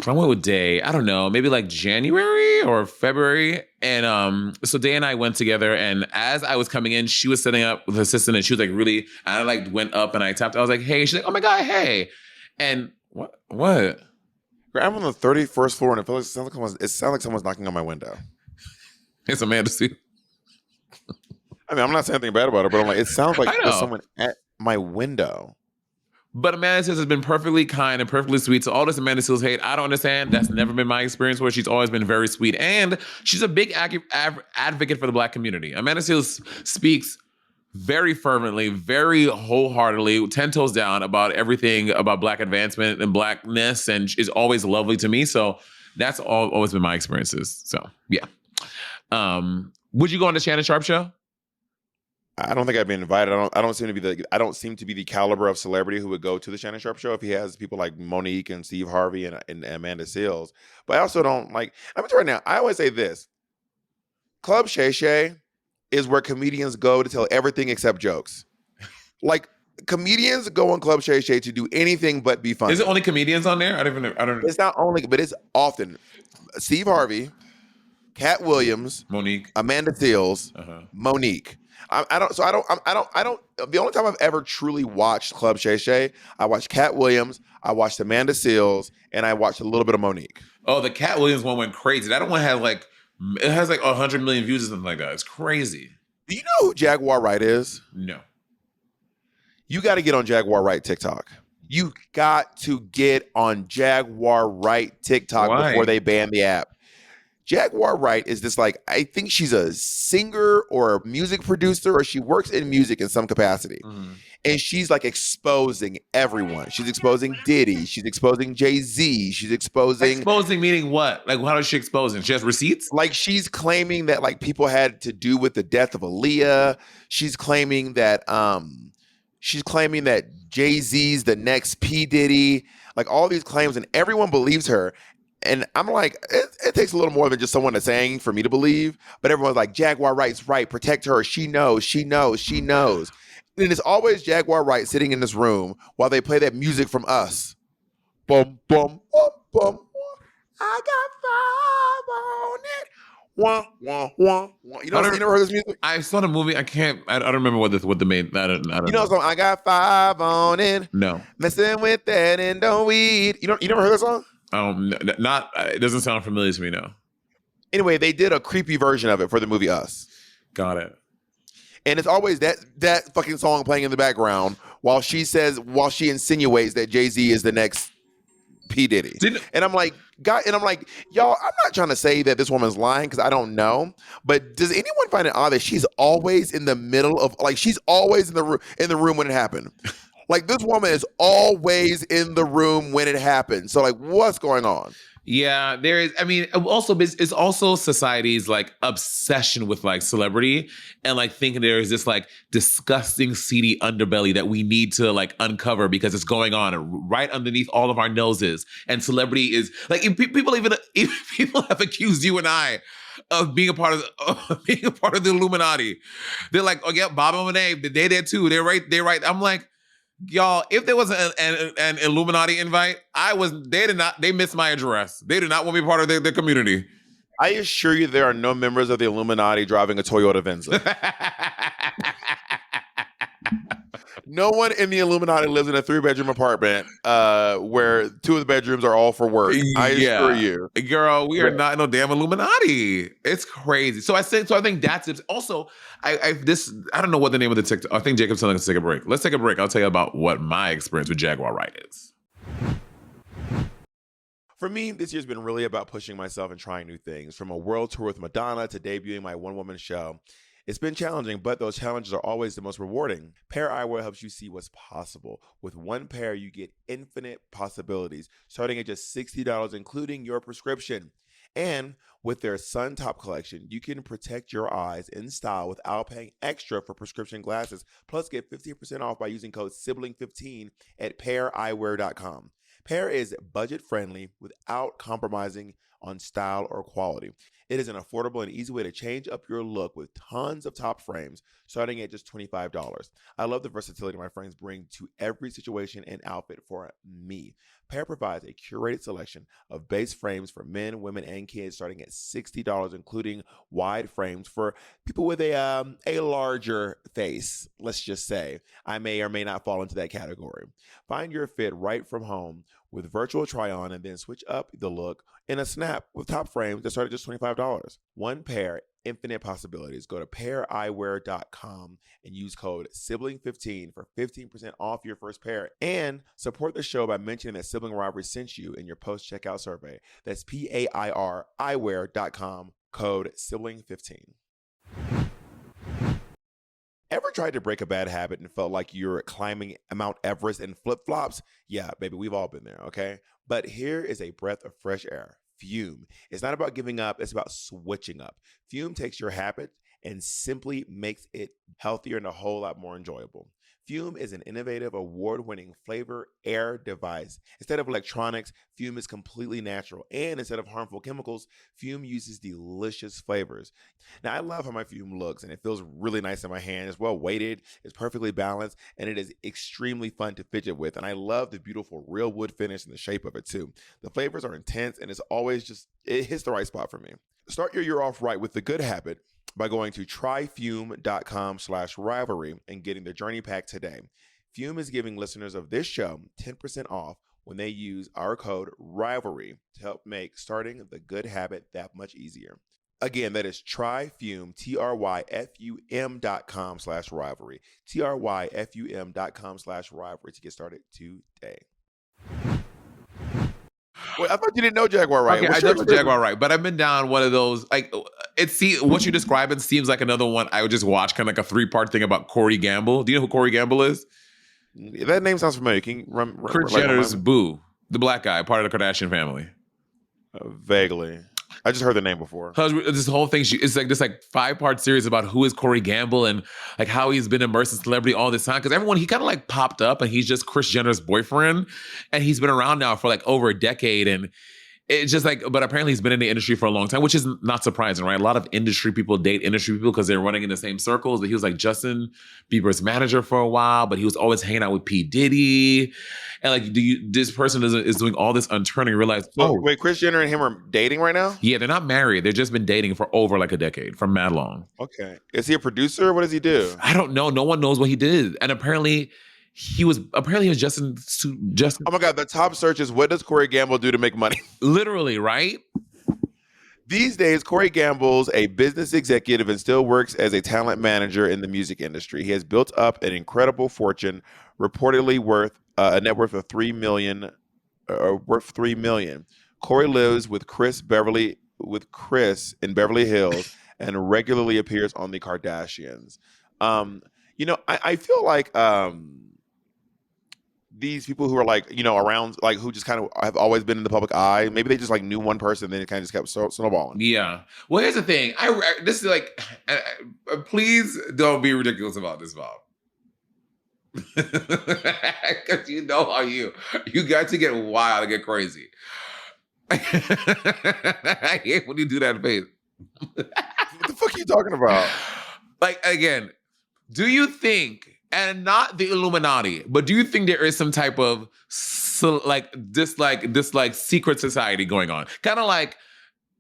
I went with Day. I don't know, maybe like January or February. And so Day and I went together. And as I was coming in, she was setting up with her assistant, and she was like really. And I like went up and I tapped. I was like, "Hey!" She's like, "Oh my god, hey!" And what?
I'm on the 31st floor, and it sounds like someone's knocking on my window.
It's Amanda Seales.
I mean, I'm not saying anything bad about her, but I'm like, it sounds like there's someone at my window.
But Amanda Seales has been perfectly kind and perfectly sweet. So all this Amanda Seales hate, I don't understand. That's never been my experience where she's always been very sweet. And she's a big advocate for the Black community. Amanda Seales speaks very fervently, very wholeheartedly, 10 toes down about everything about Black advancement and Blackness, and is always lovely to me. So that's always been my experiences. So yeah. Would you go on the Shannon Sharpe show?
I don't think I've been invited. I don't seem to be the caliber of celebrity who would go to the Shannon Sharpe show if he has people like Monique and Steve Harvey and Amanda Seales. But I also don't like. I'm gonna tell you right now. I always say this: Club Shay Shay is where comedians go to tell everything except jokes. Like comedians go on Club Shay Shay to do anything but be funny.
Is it only comedians on there? I don't.
It's not only, but it's often Steve Harvey, Cat Williams,
Monique.
Amanda Seales,
Uh-huh.
Monique. I don't. So I don't. The only time I've ever truly watched Club Shay Shay, I watched Cat Williams, I watched Amanda Seales, and I watched a little bit of Monique.
Oh, the Cat Williams one went crazy. That one had like, it has like 100 million views or something like that. It's crazy.
Do you know who Jaguar Wright is?
No.
You got to get on Jaguar Wright TikTok. You got to get on Jaguar Wright TikTok
Why?
before they ban the app. Jaguar Wright is this, like, I think she's a singer or a music producer, or she works in music in some capacity.
Mhm.
And she's like exposing everyone. She's exposing Diddy. She's exposing Jay-Z. She's exposing
Meaning what? Like, how is she exposing? She has receipts?
like she's claiming that like people had to do with the death of Aaliyah. She's claiming that Jay-Z's the next P. Diddy. Like all these claims, and everyone believes her. And I'm like, it takes a little more than just someone to saying for me to believe. But everyone's like, Jaguar Wright's right. Protect her. She knows. She knows. She knows. And it's always Jaguar Wright sitting in this room while they play that music from Us. Bum, bum, bum, bum. I got 5 on it. Wah, wah, wah, wah. You never heard this music?
I saw the movie. I don't remember what the main. I don't
You know the song, I got 5 on it.
No.
Messing with that and don't weed. You never heard that song?
Not. It doesn't sound familiar to me now.
Anyway, they did a creepy version of it for the movie Us.
Got it.
And it's always that fucking song playing in the background while she insinuates that Jay-Z is the next P. Diddy. And I'm like, y'all, I'm not trying to say that this woman's lying because I don't know. But does anyone find it odd that she's always in the middle of, like, she's always in the room when it happened? Like, this woman is always in the room when it happened. So, like, what's going on?
Yeah, there is. I mean, also it's also society's like obsession with like celebrity and like thinking there is this like disgusting seedy underbelly that we need to like uncover because it's going on right underneath all of our noses. And celebrity is like people have accused you and I of being a part of the Illuminati. They're like, oh yeah, Bob and Monet, they there too. They're right. I'm like, y'all, if there was an Illuminati invite, they missed my address. They do not want me part of their community.
I assure you there are no members of the Illuminati driving a Toyota Venza. No one in the Illuminati lives in a 3-bedroom apartment where 2 of the bedrooms are all for work. I assure you.
Girl, we are not in no damn Illuminati. It's crazy. So I think that's it. Also, I don't know what the name of the TikTok. I think Jacob's telling us to take a break. Let's take a break. I'll tell you about what my experience with Jaguar Wright is.
For me, this year's been really about pushing myself and trying new things. From a world tour with Madonna to debuting my one-woman show. It's been challenging, but those challenges are always the most rewarding. Pair Eyewear helps you see what's possible. With one pair, you get infinite possibilities, starting at just $60, including your prescription. And with their Sun Top collection, you can protect your eyes in style without paying extra for prescription glasses. Plus, get 15% off by using code Sibling15 at paireyewear.com. Pair is budget-friendly without compromising on style or quality. It is an affordable and easy way to change up your look with tons of top frames, starting at just $25. I love the versatility my frames bring to every situation and outfit for me. Pair provides a curated selection of base frames for men, women, and kids, starting at $60, including wide frames for people with a larger face. Let's just say I may or may not fall into that category. Find your fit right from home with virtual try-on, and then switch up the look in a snap with top frames that start at just $25. One pair, infinite possibilities. Go to paireyewear.com and use code Sibling15 for 15% off your first pair. And support the show by mentioning that Sibling Rivalry sent you in your post-checkout survey. That's PAIR eyewear.com, code Sibling15. Ever tried to break a bad habit and felt like you're climbing Mount Everest in flip-flops? Yeah, baby, we've all been there, okay? But here is a breath of fresh air. Fume. It's not about giving up, it's about switching up. Fume takes your habit and simply makes it healthier and a whole lot more enjoyable. Fume is an innovative, award-winning flavor air device. Instead of electronics, Fume is completely natural. And instead of harmful chemicals, Fume uses delicious flavors. Now, I love how my Fume looks, and it feels really nice in my hand. It's well weighted, it's perfectly balanced, and it is extremely fun to fidget with. And I love the beautiful real wood finish and the shape of it, too. The flavors are intense, and it's always it hits the right spot for me. Start your year off right with the good habit by going to tryfume.com/rivalry and getting the journey pack today. Fume is giving listeners of this show 10% off when they use our code RIVALRY to help make starting the good habit that much easier. Again, that is tryfume, tryfum.com/rivalry, tryfum.com/rivalry to get started today. Wait, I thought you didn't know Jaguar Wright.
Okay,
What's
I
your
know
experience?
Jaguar Right, but I've been down one of those. Like, what you're describing seems like another one I would just watch, kind of like a 3-part thing about Corey Gamble. Do you know who Corey Gamble is?
That name sounds familiar. Can you
Kris Jenner's boo, the black guy, part of the Kardashian family.
Vaguely. I just heard the name before.
This whole thing, it's like this 5-part series about who is Corey Gamble and like how he's been immersed in celebrity all this time. Because everyone, he kind of like popped up and he's just Kris Jenner's boyfriend, and he's been around now for like over a decade. And it's just like, but apparently he's been in the industry for a long time, which is not surprising, right? A lot of industry people date industry people because they're running in the same circles. But he was like Justin Bieber's manager for a while, but he was always hanging out with P. Diddy. And like, this person is doing all this unturning and realize,
wait, Kris Jenner and him are dating right now?
Yeah, they're not married. They've just been dating for over like a decade, for mad long.
Okay. Is he a producer? What does he do?
I don't know. No one knows what he did. And apparently he was Justin.
Oh my God, the top search is what does Corey Gamble do to make money?
Literally, right?
These days, Corey Gamble's a business executive and still works as a talent manager in the music industry. He has built up an incredible fortune, reportedly worth a net worth of $3 million. Corey lives with Chris in Beverly Hills and regularly appears on the Kardashians. I feel like these people who are like, around, like who just kind of have always been in the public eye, maybe they just like knew one person, then it kind of just kept snowballing.
Yeah. Well, here's the thing. This is like, please don't be ridiculous about this, Bob. Because you know how you got to get wild and get crazy. I hate when you do that face.
What the fuck are you talking about?
Like, again, do you think, and not the Illuminati, but do you think there is some type of this secret society going on? Kind of like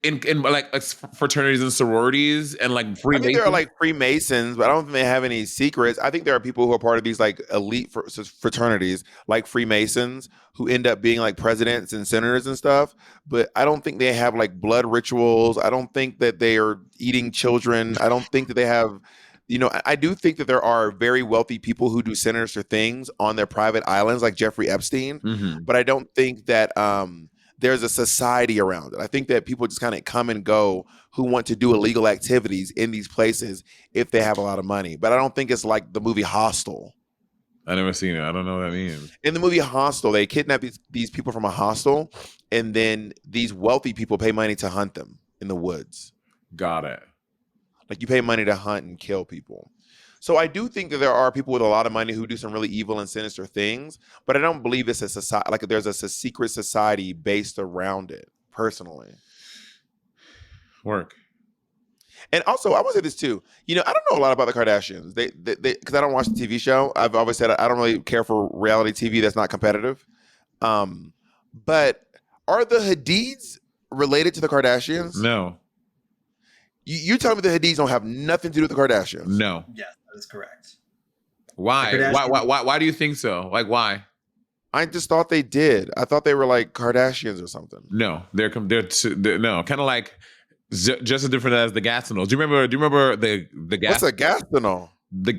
in like fraternities and sororities and like Freemasons.
I think there are like Freemasons, but I don't think they have any secrets. I think there are people who are part of these like elite fraternities, like Freemasons, who end up being like presidents and senators and stuff. But I don't think they have like blood rituals. I don't think that they are eating children. I don't think that they have, I do think that there are very wealthy people who do sinister things on their private islands, like Jeffrey Epstein.
Mm-hmm.
But I don't think that there's a society around it. I think that people just kind of come and go who want to do illegal activities in these places if they have a lot of money. But I don't think it's like the movie Hostel.
I never seen it. I don't know what that means.
In the movie Hostel, they kidnap these people from a hostel, and then these wealthy people pay money to hunt them in the woods.
Got it.
Like you pay money to hunt and kill people. So I do think that there are people with a lot of money who do some really evil and sinister things, but I don't believe it's a society, like there's a secret society based around it, personally.
Work.
And also, I want to say this too. I don't know a lot about the Kardashians. They because I don't watch the TV show. I've always said I don't really care for reality TV that's not competitive. But are the Hadids related to the Kardashians?
No.
You tell me the Hadids don't have nothing to do with the Kardashians?
No.
Yes, that is correct.
Why? Why do you think so? Like, why?
I just thought they did. I thought they were like Kardashians or something.
No, they're no, kind of like just as different as the Gastineaus. Do you remember the
What's a Gastineau?
The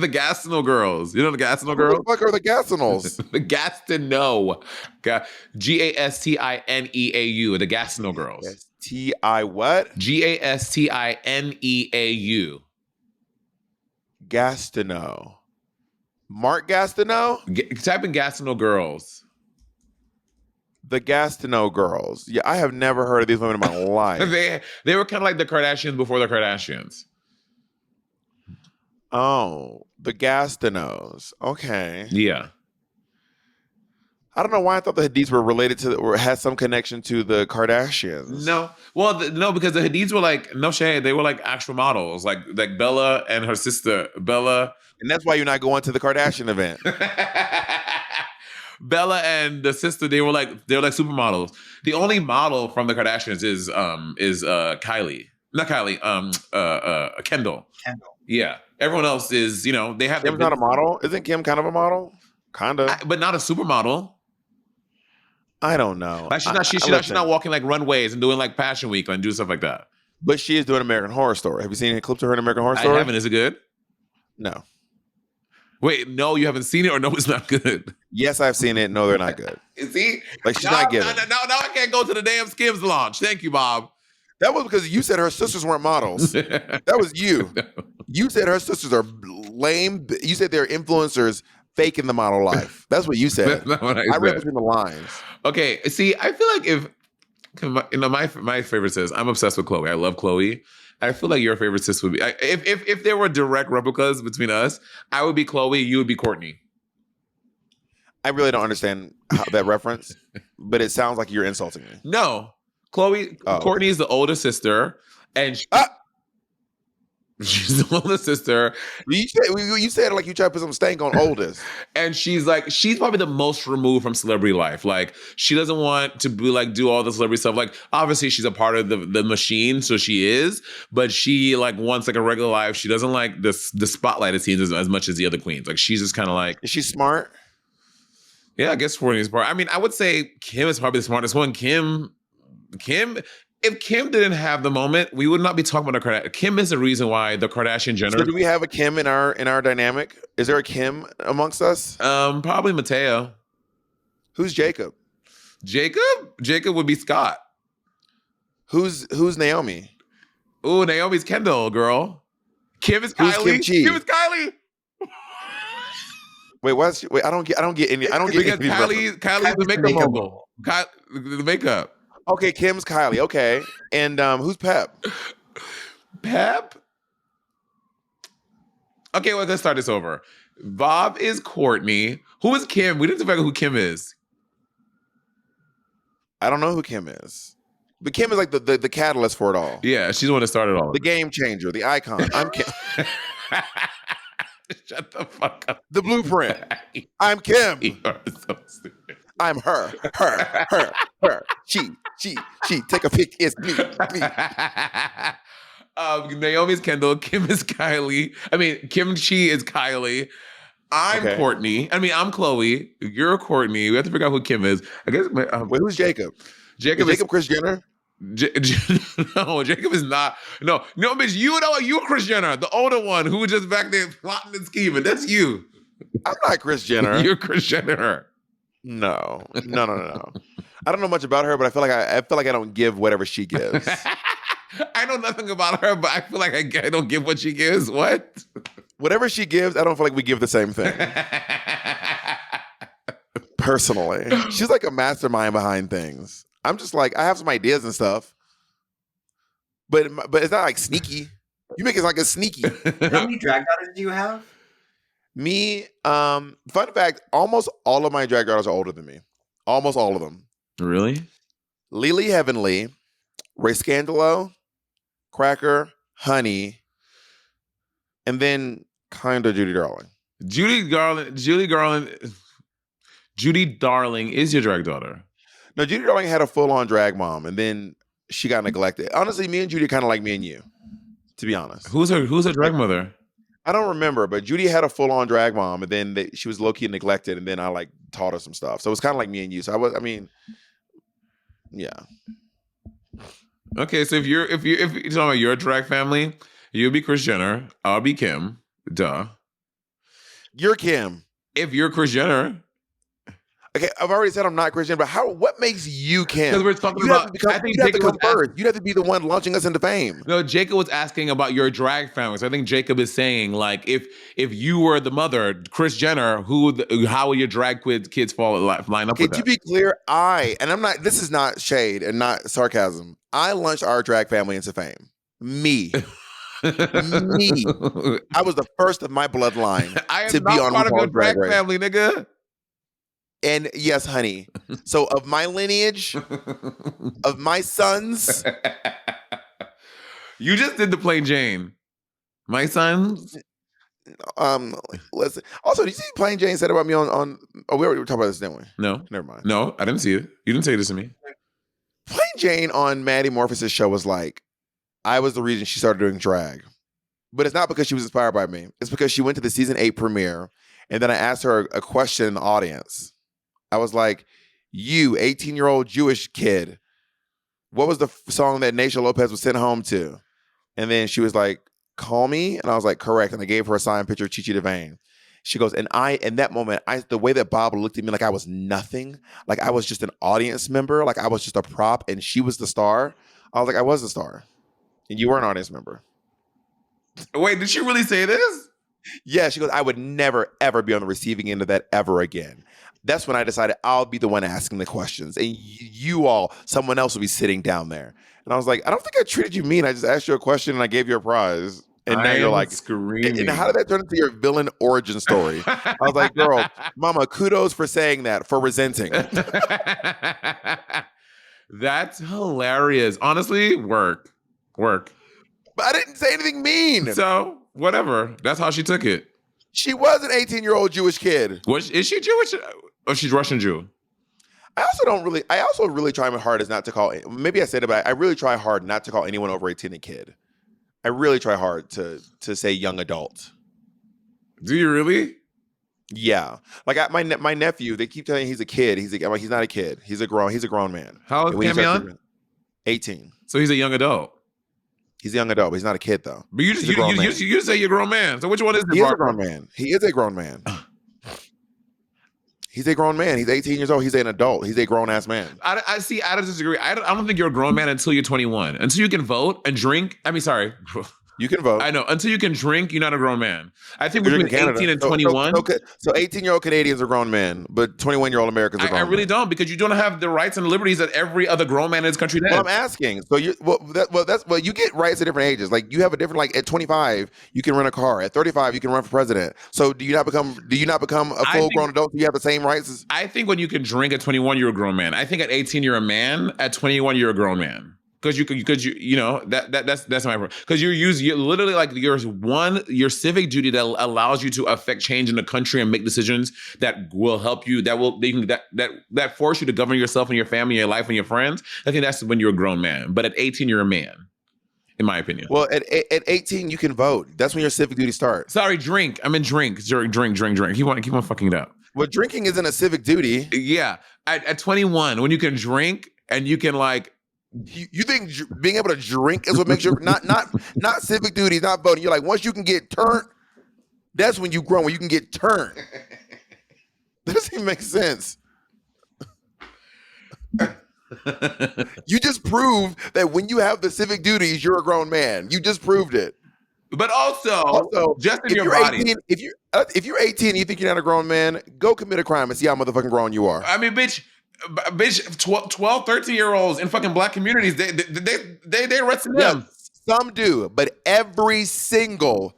Gastineau girls. You know the Gastineau girls?
Who the fuck are the Gastineaus?
The Gastineau. Gastineau. The Gastineau girls.
T-I what?
Gastineau.
Gastineau. Mark Gastineau?
Type in Gastineau girls.
The Gastineau girls. Yeah, I have never heard of these women in my life.
They were kind of like the Kardashians before the Kardashians.
Oh, the Gastineaus. Okay.
Yeah.
I don't know why I thought the Hadids were related to or had some connection to the Kardashians.
No. Well, no, because the Hadids were like, no shade, they were like actual models, like Bella and her sister, Bella.
And that's why you're not going to the Kardashian event.
Bella and the sister, they're like supermodels. The only model from the Kardashians is Kylie. Not Kylie, Kendall.
Kendall.
Yeah. Everyone else is, they have
Kim's not a model. Isn't Kim kind of a model? Kind of.
but not a supermodel.
I don't know.
Like she's not walking like runways and doing like Fashion Week and doing stuff like that.
But she is doing American Horror Story. Have you seen any clips of her in American Horror Story?
I haven't. Is it good?
No.
Wait, no, you haven't seen it, or no, it's not good.
Yes, I've seen it. No, they're not good.
See?
Like she's not giving.
Now I can't go to the damn Skims launch. Thank you, Bob.
That was because you said her sisters weren't models. That was you.
No.
You said her sisters are lame. You said they're influencers faking the model life. That's what you said.
That's not what I
read
said.
between the lines.
Okay, see, I feel like my favorite sis, I'm obsessed with Chloe. I love Chloe. I feel like your favorite sis would be if there were direct replicas between us, I would be Chloe, you would be Courtney.
I really don't understand that reference, but it sounds like you're insulting me.
No, Chloe, Courtney is the older sister, and she's the older sister.
You said it like you tried to put some stank on oldest.
And she's probably the most removed from celebrity life. Like, she doesn't want to be like do all the celebrity stuff. Like, obviously she's a part of the machine, so she is, but she like wants like a regular life. She doesn't like the spotlight, it seems, as much as the other queens. Like, she's just kind of like,
is she smart?
Yeah, I guess Courtney's part. I mean, I would say Kim is probably the smartest one. Kim, if Kim didn't have the moment, we would not be talking about the Kardashians. Kim is the reason why the Kardashian Jenner.
So do we have a Kim in our dynamic? Is there a Kim amongst us?
Probably Mateo.
Who's Jacob?
Jacob would be Scott.
Who's Naomi?
Ooh, Naomi's Kendall, girl. Kim is
Who's
Kylie.
Kim Chi?
Kim is Kylie.
Wait, I don't get any.
Because Kylie's the makeup mogul. The makeup.
Okay, Kim's Kylie. Okay, and who's Pep?
Pep. Okay, well, let's start this over. Bob is Courtney. Who is Kim? We didn't figure out who Kim is.
I don't know who Kim is, but Kim is like the catalyst for it all.
Yeah, she's the one that started all.
The game changer, the icon. I'm Kim.
Shut the fuck up.
The blueprint. I'm Kim.
You are so stupid.
I'm her. She. Take a pic. It's me.
Naomi's Kendall. Kim is Kylie. I mean, Kim Chi is Kylie. I'm Courtney. I mean, I'm Chloe. You're Courtney. We have to figure out who Kim is. I guess.
Wait, who's Jacob? Jacob Kris Jenner?
No, Jacob is not. No, bitch. You Kris Jenner, the older one who was just back there plotting and scheming. That's you.
I'm not Kris Jenner.
You're Kris Jenner.
No. I don't know much about her, but I feel like I don't give whatever she gives.
I know nothing about her, but I feel like I don't give what she gives. What?
Whatever she gives, I don't feel like we give the same thing. Personally, she's like a mastermind behind things. I'm just like, I have some ideas and stuff, but it's not like sneaky. You make it like a sneaky.
How many drag daughters do you have?
Me, fun fact, almost all of my drag daughters are older than me. Almost all of them.
Really?
Lily Heavenly, Ray Scandalo, Cracker, Honey, and then kind of Judy Darling. Judy Darling is your drag daughter. No, Judy Darling had a full-on drag mom, and then she got neglected. Honestly, me and Judy kind of like me and you, to be honest.
Who's her drag mother?
I don't remember, but Judy had a full-on drag mom, and then she was low-key neglected, and then I like taught her some stuff. So it's kind of like me and you. So yeah.
Okay, so if you're talking about your drag family, you'll be Kris Jenner. I'll be Kim. Duh.
You're Kim.
If you're Kris Jenner.
Okay, I've already said I'm not Kris Jenner, but what makes you Kim?
Because we're talking about.
I think you have to come first. You'd have to be the one launching us into fame.
No, Jacob was asking about your drag family. So I think Jacob is saying, like, if you were the mother, Kris Jenner, how would your drag kids line up with that?
Okay, to be clear, I'm not. This is not shade and not sarcasm. I launched our drag family into fame. Me. I was the first of my bloodline to be on
part of your
Drag
drag family, nigga.
And yes, honey. So of my lineage, of my sons.
You just did the plain Jane. My sons.
Listen. Also, did you see Plain Jane said about me on? Oh, we already were talking about this, didn't we?
No.
Never mind.
No, I didn't see it. You didn't say this to me.
Plain Jane on Maddie Morpheus' show was like, I was the reason she started doing drag. But it's not because she was inspired by me. It's because she went to the season 8 premiere, and then I asked her a question in the audience. I was like, you, 18-year-old Jewish kid, what was the song that Naysha Lopez was sent home to? And then she was like, Call Me? And I was like, correct. And I gave her a signed picture of Chi Chi DeVayne. She goes, and in that moment, the way that Bob looked at me like I was nothing, like I was just an audience member, like I was just a prop, and she was the star. I was like, I was the star, and you were an audience member.
Wait, did she really say this?
Yeah, she goes, I would never, ever be on the receiving end of that ever again. That's when I decided I'll be the one asking the questions, and someone else will be sitting down there. And I was like, I don't think I treated you mean. I just asked you a question, and I gave you a prize. And now you're like,
screaming.
And how did that turn into your villain origin story? I was like, girl, mama, kudos for saying that, for resenting.
That's hilarious. Honestly, work.
But I didn't say anything mean.
So, whatever. That's how she took it.
She was an 18-year-old Jewish kid.
Is she Jewish? Or she's Russian Jew?
I also really try my hardest not to call, maybe I said it, but I really try hard not to call anyone over 18 a kid. I really try hard to say young adult.
Do you really?
Yeah. Like my nephew, they keep telling me he's a kid. I'm like, he's not a kid. He's a grown man.
How old is Camion?
18.
So he's a young adult.
He's a young adult, but he's not a kid though.
But you say you're a grown man. So which one is it?
He is a grown man. He is a grown man. He's a grown man. He's 18 years old. He's an adult. He's a grown-ass man.
I see. I disagree. I don't think you're a grown man until you're 21. Until you can vote and drink. I mean, sorry.
You can vote.
I know. Until you can drink, you're not a grown man. I think between 18 and 21.
So 18-year-old Canadians are grown men, but 21-year-old Americans are grown men.
I really don't, because you don't have the rights and liberties that every other grown man in this country has.
Well, I'm asking. So you get rights at different ages. Like you have a different, like at 25, you can rent a car. At 35, you can run for president. So do you not become a full-grown adult? Do you have the same rights?
I think when you can drink at 21, you're a grown man. I think at 18, you're a man. At 21, you're a grown man. That's my point. Because you're literally like your civic duty that allows you to affect change in the country and make decisions that will help you, that force you to govern yourself and your family, your life and your friends. I think that's when you're a grown man. But at 18, you're a man, in my opinion.
Well, at 18, you can vote. That's when your civic duty starts.
Sorry, drink. I mean drink. Keep on fucking it up.
Well, drinking isn't a civic duty.
Yeah, at 21, when you can drink and you can like.
You think being able to drink is what makes you not civic duty, not voting? You're like, once you can get turned, that's when you grow. When you can get turned, that doesn't even make sense. You just proved that when you have the civic duties, you're a grown man. You just proved it.
But also just in your body.
18, if you're 18 and you think you're not a grown man, go commit a crime and see how motherfucking grown you are.
I mean, bitch, 12, 13-year-olds in fucking black communities, they arrested them.
Yeah, some do, but every single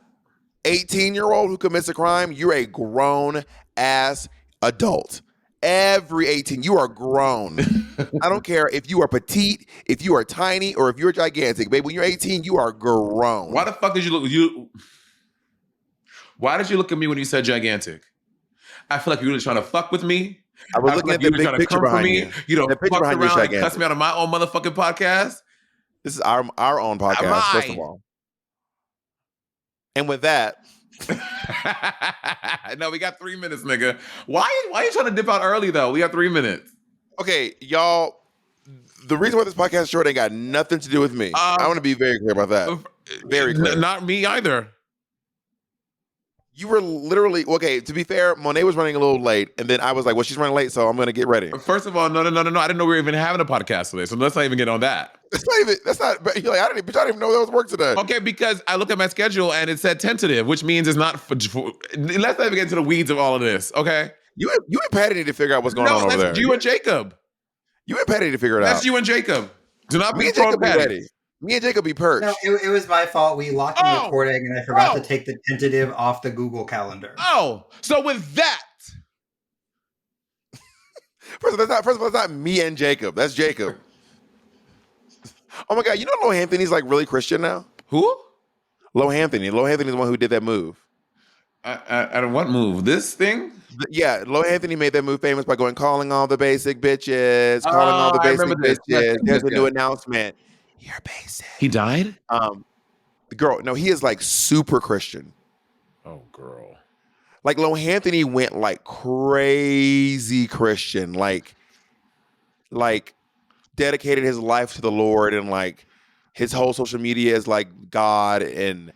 18-year-old who commits a crime, you're a grown-ass adult. Every 18, you are grown. I don't care if you are petite, if you are tiny, or if you're gigantic. Baby, when you're 18, you are grown.
Why the fuck did you look? Why did you look at me when you said gigantic? I feel like you were really trying to fuck with me.
I was looking at the big picture behind you.
You don't fuck around and cuss me out on my own motherfucking podcast.
This is our own podcast, first of all. And with that,
no, we got 3 minutes, nigga. Why are you trying to dip out early though? We got 3 minutes.
Okay, y'all. The reason why this podcast is short ain't got nothing to do with me. I want to be very clear about that. Very clear.
Not me either.
You were literally, okay, to be fair, Monet was running a little late, and then I was like, well, she's running late, so I'm going to get ready.
First of all, no. I didn't know we were even having a podcast today, so let's not even get on that.
You're like, I didn't even know there was work today.
Okay, because I looked at my schedule, and it said tentative, which means it's not, let's not even get into the weeds of all of this, okay?
You and Patty need to figure out what's going on over there.
No, that's you and Jacob.
You and Patty need to figure it out.
That's you and Jacob. Do not be
Patty. Me and Jacob be perched.
No, it was my fault. We locked the recording, and I forgot to take the tentative off the Google Calendar.
Oh, so with that,
first of all, that's not me and Jacob. That's Jacob. Oh my God, you know Lohanthony's like really Christian now?
Who?
Lohanthony. Lohanthony is the one who did that move.
What move? This thing?
Yeah, Lo Anthony made that move famous by going calling all the basic bitches, calling all
Oh,
the
I remember
basic
this. Yes,
bitches.
yes, yes,
There's a new
yes.
announcement. You're basic.
He died?
The girl, no, he is like super Christian.
Oh, girl.
Like Lo Anthony went like crazy Christian, like dedicated his life to the Lord, and like his whole social media is like God. And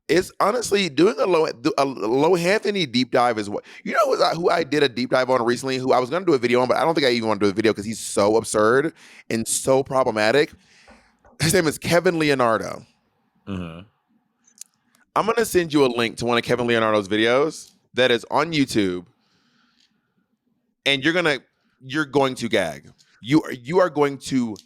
it's honestly doing a Lo Anthony deep dive is what, you know, who I did a deep dive on recently, who I was going to do a video on, but I don't think I even want to do a video because he's so absurd and so problematic. His name is Kevin Leonardo.
Uh-huh.
I'm going to send you a link to one of Kevin Leonardo's videos that is on YouTube, and you're going to gag. You are going to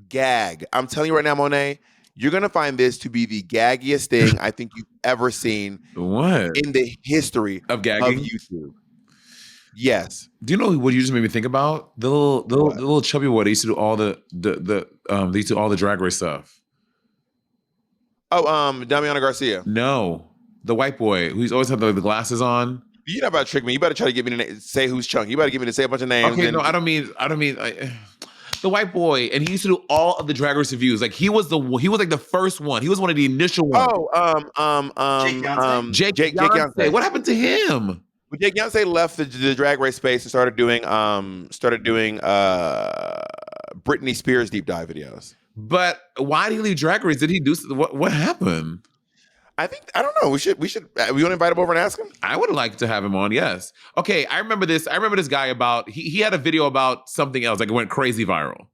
gag. I'm telling you right now, Monet, you're going to find this to be the gaggiest thing I think you've ever seen
What?
in the history
Of gagging?
of YouTube. Yes.
Do you know what you just made me think about? The little chubby boy that used to do all they used to do all the drag race stuff.
Oh, Damiana Garcia.
No. The white boy who's always had the glasses on.
You're not about to trick me. You better try to get me to say who's chunky. You better get me to say a bunch of names.
Okay, no, I don't mean the white boy, and he used to do all of the drag race reviews. Like he was like the first one. He was one of the initial ones. Jake Beyonce. What happened to him?
Well, Jake Beyonce left the drag race space and started doing Britney Spears deep dive videos.
But why did he leave drag race? Did he do what happened?
I don't know. We want to invite him over and ask him?
I would like to have him on, yes. Okay, I remember this guy about he had a video about something else, like it went crazy viral.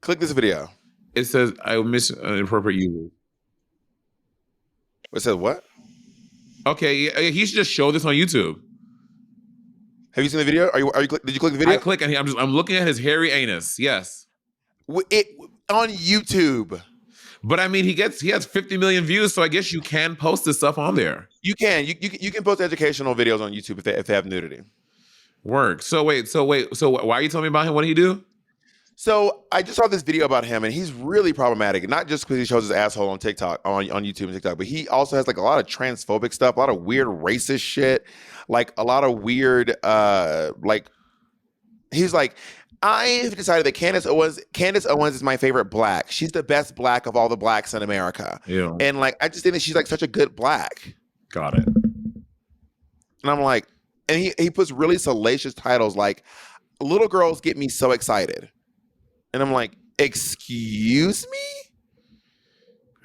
Click this video.
It says I miss inappropriate users.
It says what?
Okay, he should just show this on YouTube.
Have you seen the video? Did you click the video?
I click and I'm looking at his hairy anus. Yes.
It on YouTube.
But I mean, he has 50 million views, so I guess you can post this stuff on there.
You can. You can post educational videos on YouTube if they have nudity.
Work. So why are you telling me about him? What did he do?
So I just saw this video about him, and he's really problematic. Not just because he shows his asshole on TikTok, on YouTube and TikTok, but he also has like a lot of transphobic stuff, a lot of weird racist shit, like a lot of weird, like he's like, I've decided that Candace Owens is my favorite black. She's the best black of all the blacks in America.
Yeah.
And like, I just think that she's like such a good black.
Got it.
And I'm like, and he puts really salacious titles like, little girls get me so excited. And I'm like, excuse me?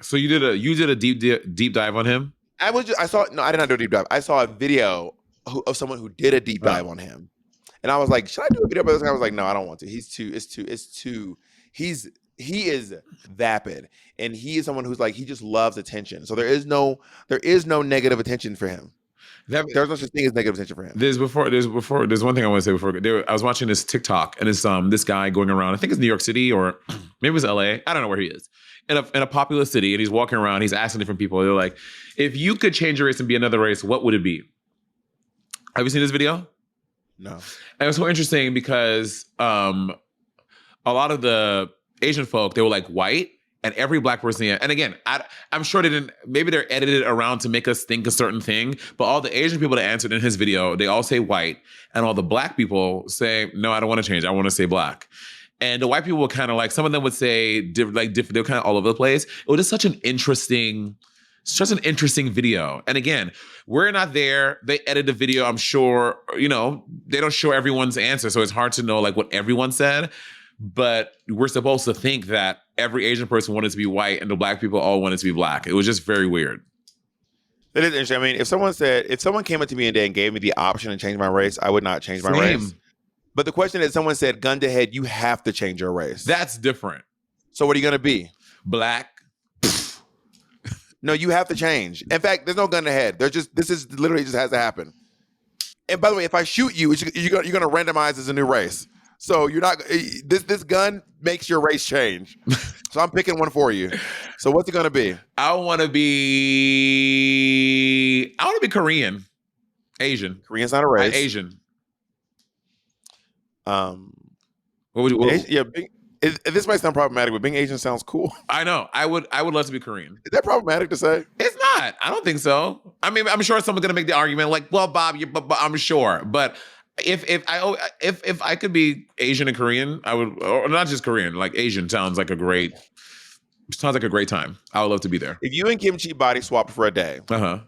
So you did a deep dive on him?
I did not do a deep dive. I saw a video of someone who did a deep dive on him. And I was like, should I do a video about this guy? I was like, no, I don't want to. He is vapid. And he is someone who's like, he just loves attention. So there is no negative attention for him. There's no such thing as negative attention for him.
There's one thing I want to say before. I was watching this TikTok, and it's this guy going around, I think it's New York City or maybe it's LA. I don't know where he is. In a populous city, and he's walking around, he's asking different people. They're like, if you could change your race and be another race, what would it be? Have you seen this video?
No.
And it was so interesting because a lot of the Asian folk, they were like white, and every black person, and again, I'm sure maybe they're edited around to make us think a certain thing, but all the Asian people that answered in his video, they all say white, and all the black people say, no, I don't want to change, I want to say black. And the white people were kind of like, some of them would say different, they were kind of all over the place. It was just such an interesting video. And again, we're not there. They edit the video. I'm sure, they don't show everyone's answer. So it's hard to know like what everyone said, but we're supposed to think that every Asian person wanted to be white and the black people all wanted to be black. It was just very weird.
It is interesting. I mean, if someone came up to me today and gave me the option to change my race, I would not change my race. But the question is, someone said, gun to head, you have to change your race.
That's different.
So what are you going to be?
Black.
No, you have to change. In fact, there's no gun to head. This is literally just has to happen. And by the way, if I shoot you, you're going to randomize as a new race. So you're not, this gun makes your race change. So I'm picking one for you. So what's it going to be?
I want to be Korean. Asian.
Korean's not a race.
Asian.
What would you? This might sound problematic, but being Asian sounds cool.
I know. I would love to be Korean.
Is that problematic to say?
It's not. not. I don't think so. I mean, I'm sure someone's gonna make the argument like, "Well, Bob, but I'm sure." But if I could be Asian and Korean, I would, or not just Korean, like Asian sounds like a great time. I would love to be there.
If you and Kimchi body swapped for a day, what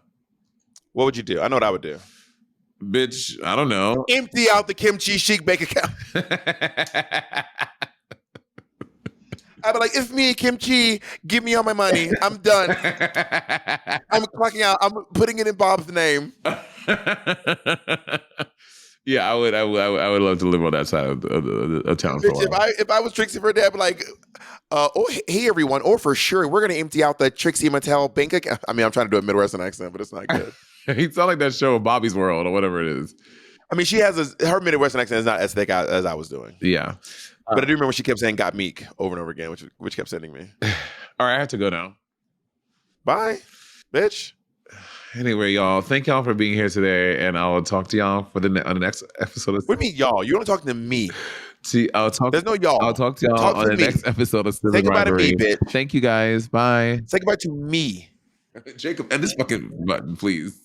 would you do? I know what I would do.
Bitch, I don't know.
Empty out the Kimchi Chic bank account. I'd be like, it's me, Kimchi. Give me all my money. I'm done. I'm clocking out. I'm putting it in Bob's name.
Yeah, I would love to live on that side of town for a while.
If I was Trixie for a day, I'd be like, hey everyone, or for sure, we're gonna empty out the Trixie Mattel bank account. I mean, I'm trying to do a Midwestern accent, but it's not good.
He sounds like that show Bobby's World or whatever it is.
I mean, she has her Midwestern accent is not as thick as I was doing.
Yeah.
But I do remember she kept saying "got meek" over and over again, which kept sending me.
All right, I have to go now.
Bye, bitch.
Anyway, y'all, thank y'all for being here today, and I'll talk to y'all on the next episode.
What do you mean, y'all? You don't talk to me.
See,
There's no y'all.
I'll talk to y'all on the next episode of Sibling Rivalry.
Say goodbye to me, bitch.
Thank you guys. Bye.
Say goodbye to me.
Jacob, and this fucking button, please.